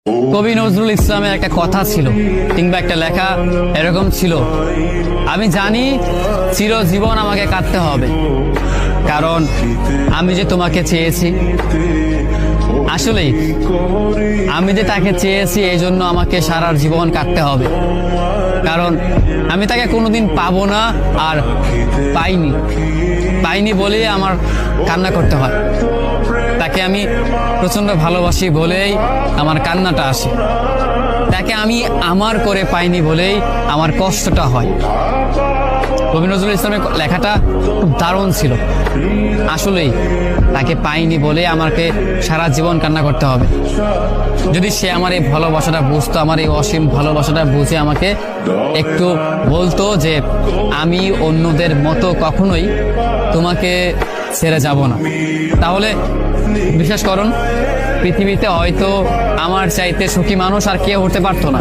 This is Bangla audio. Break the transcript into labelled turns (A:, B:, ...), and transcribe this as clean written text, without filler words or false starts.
A: কবি নজরুল ইসলামের একটা কথা ছিল কিংবা একটা লেখা এরকম ছিল, আমি জানি চিরজীবন আমাকে কাঁদতে হবে, কারণ আমি যে তোমাকে চেয়েছি। আসলেই আমি যে তাকে চেয়েছি এই জন্য আমাকে সারা জীবন কাঁদতে হবে, কারণ আমি তাকে কোনোদিন পাবো না, আর পাইনি বলেই আমার কান্না করতে হয়। তাকে আমি প্রচন্ড ভালোবাসি বলেই আমার কান্নাটা আসে, তাকে আমি আমার করে পাইনি বলেই আমার কষ্টটা হয়। কবি নজরুল ইসলামের লেখাটা খুব দারুণ ছিল। আসলেই তাকে পাইনি বলে আমাকে সারা জীবন কান্না করতে হবে। যদি সে আমার এই ভালোবাসাটা বুঝতো, আমার এই অসীম ভালোবাসাটা বুঝে আমাকে একটু বলতো যে আমি অন্যদের মতো কখনোই তোমাকে ছেড়ে যাব না, তাহলে বিশ্বাস করুন পৃথিবীতে হয়তো আমার চাইতে সুখী মানুষ আর কেউ হতে পারতো না।